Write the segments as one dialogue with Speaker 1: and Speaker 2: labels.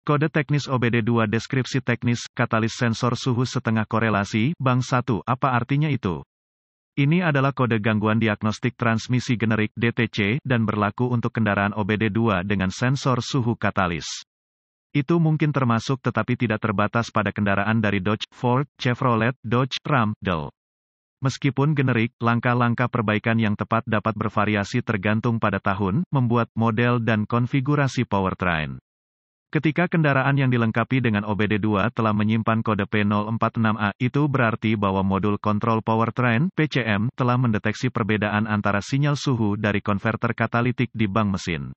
Speaker 1: Kode teknis OBD2 deskripsi teknis, katalis sensor suhu setengah korelasi, Bank 1, apa artinya itu? Ini adalah kode gangguan diagnostik transmisi generik DTC, dan berlaku untuk kendaraan OBD2 dengan sensor suhu katalis. Itu mungkin termasuk tetapi tidak terbatas pada kendaraan dari Dodge, Ford, Chevrolet, Dodge, Ram, Dell. Meskipun generik, langkah-langkah perbaikan yang tepat dapat bervariasi tergantung pada tahun, membuat, model dan konfigurasi powertrain. Ketika kendaraan yang dilengkapi dengan OBD2 telah menyimpan kode P046A, itu berarti bahwa modul kontrol powertrain (PCM) telah mendeteksi perbedaan antara sinyal suhu dari konverter katalitik di bank mesin.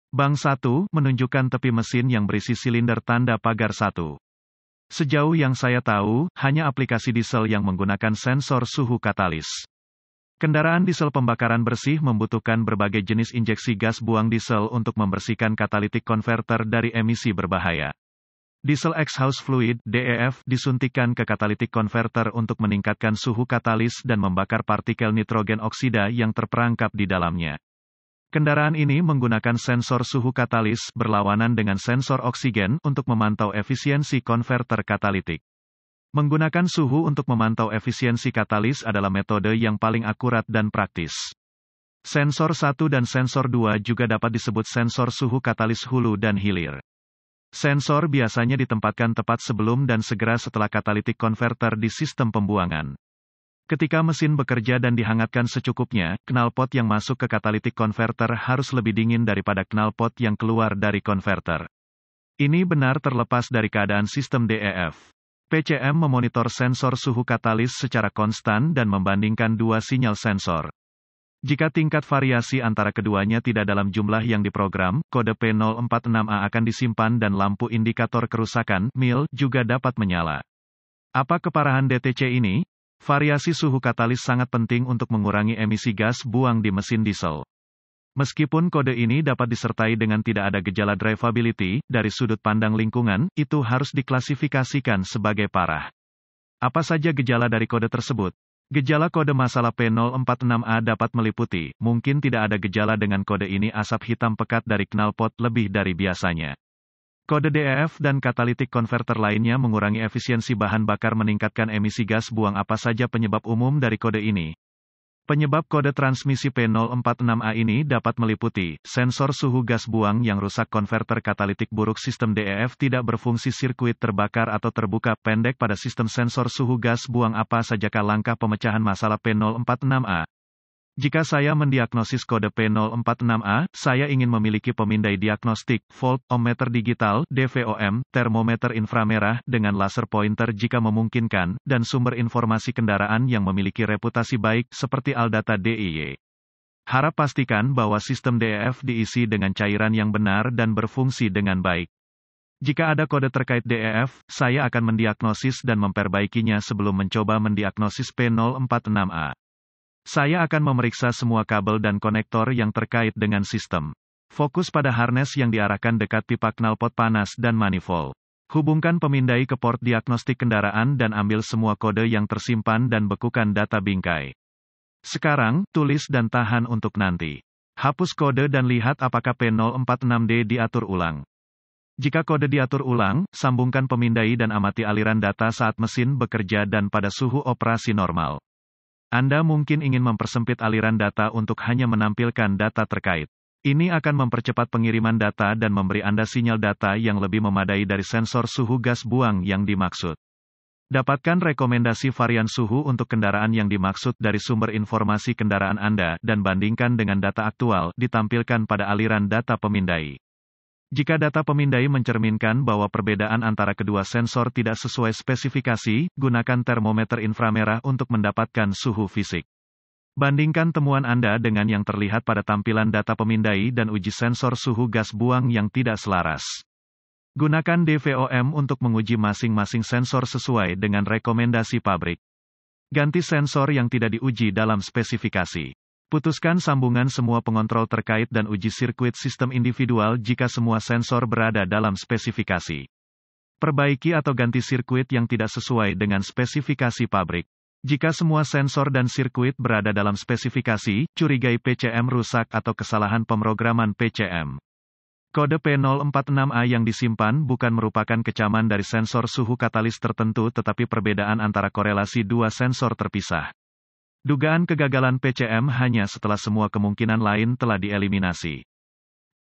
Speaker 1: Bank 1 menunjukkan tepi mesin yang berisi silinder tanda pagar 1. Sejauh yang saya tahu, hanya aplikasi diesel yang menggunakan sensor suhu katalis. Kendaraan diesel pembakaran bersih membutuhkan berbagai jenis injeksi gas buang diesel untuk membersihkan katalitik konverter dari emisi berbahaya. Diesel exhaust fluid (DEF) disuntikkan ke katalitik konverter untuk meningkatkan suhu katalis dan membakar partikel nitrogen oksida yang terperangkap di dalamnya. Kendaraan ini menggunakan sensor suhu katalis berlawanan dengan sensor oksigen untuk memantau efisiensi konverter katalitik. Menggunakan suhu untuk memantau efisiensi katalis adalah metode yang paling akurat dan praktis. Sensor 1 dan sensor 2 juga dapat disebut sensor suhu katalis hulu dan hilir. Sensor biasanya ditempatkan tepat sebelum dan segera setelah katalitik konverter di sistem pembuangan. Ketika mesin bekerja dan dihangatkan secukupnya, knalpot yang masuk ke katalitik konverter harus lebih dingin daripada knalpot yang keluar dari konverter. Ini benar terlepas dari keadaan sistem DEF. PCM memonitor sensor suhu katalis secara konstan dan membandingkan dua sinyal sensor. Jika tingkat variasi antara keduanya tidak dalam jumlah yang diprogram, kode P046A akan disimpan dan lampu indikator kerusakan (MIL) juga dapat menyala. Apa keparahan DTC ini? Variasi suhu katalis sangat penting untuk mengurangi emisi gas buang di mesin diesel. Meskipun kode ini dapat disertai dengan tidak ada gejala drivability, dari sudut pandang lingkungan, itu harus diklasifikasikan sebagai parah. Apa saja gejala dari kode tersebut? Gejala kode masalah P046A dapat meliputi, mungkin tidak ada gejala dengan kode ini asap hitam pekat dari knalpot lebih dari biasanya. Kode DEF dan katalitik konverter lainnya mengurangi efisiensi bahan bakar meningkatkan emisi gas buang. Apa saja penyebab umum dari kode ini? Penyebab kode transmisi P046A ini dapat meliputi, sensor suhu gas buang yang rusak, konverter katalitik buruk, sistem DEF tidak berfungsi, sirkuit terbakar atau terbuka, pendek pada sistem sensor suhu gas buang. Apa sajakah langkah pemecahan masalah P046A? Jika saya mendiagnosis kode P046A, saya ingin memiliki pemindai diagnostik, volt, ohmmeter digital, DVOM, termometer inframerah, dengan laser pointer jika memungkinkan, dan sumber informasi kendaraan yang memiliki reputasi baik, seperti Aldata DIY. Harap pastikan bahwa sistem DEF diisi dengan cairan yang benar dan berfungsi dengan baik. Jika ada kode terkait DEF, saya akan mendiagnosis dan memperbaikinya sebelum mencoba mendiagnosis P046A. Saya akan memeriksa semua kabel dan konektor yang terkait dengan sistem. Fokus pada harness yang diarahkan dekat pipa knalpot panas dan manifold. Hubungkan pemindai ke port diagnostik kendaraan dan ambil semua kode yang tersimpan dan bekukan data bingkai. Sekarang, tulis dan tahan untuk nanti. Hapus kode dan lihat apakah P046D diatur ulang. Jika kode diatur ulang, sambungkan pemindai dan amati aliran data saat mesin bekerja dan pada suhu operasi normal. Anda mungkin ingin mempersempit aliran data untuk hanya menampilkan data terkait. Ini akan mempercepat pengiriman data dan memberi Anda sinyal data yang lebih memadai dari sensor suhu gas buang yang dimaksud. Dapatkan rekomendasi varian suhu untuk kendaraan yang dimaksud dari sumber informasi kendaraan Anda dan bandingkan dengan data aktual ditampilkan pada aliran data pemindai. Jika data pemindai mencerminkan bahwa perbedaan antara kedua sensor tidak sesuai spesifikasi, gunakan termometer inframerah untuk mendapatkan suhu fisik. Bandingkan temuan Anda dengan yang terlihat pada tampilan data pemindai dan uji sensor suhu gas buang yang tidak selaras. Gunakan DVOM untuk menguji masing-masing sensor sesuai dengan rekomendasi pabrik. Ganti sensor yang tidak diuji dalam spesifikasi. Putuskan sambungan semua pengontrol terkait dan uji sirkuit sistem individual jika semua sensor berada dalam spesifikasi. Perbaiki atau ganti sirkuit yang tidak sesuai dengan spesifikasi pabrik. Jika semua sensor dan sirkuit berada dalam spesifikasi, curigai PCM rusak atau kesalahan pemrograman PCM. Kode P046A yang disimpan bukan merupakan kecaman dari sensor suhu katalis tertentu tetapi perbedaan antara korelasi dua sensor terpisah. Dugaan kegagalan PCM hanya setelah semua kemungkinan lain telah dieliminasi.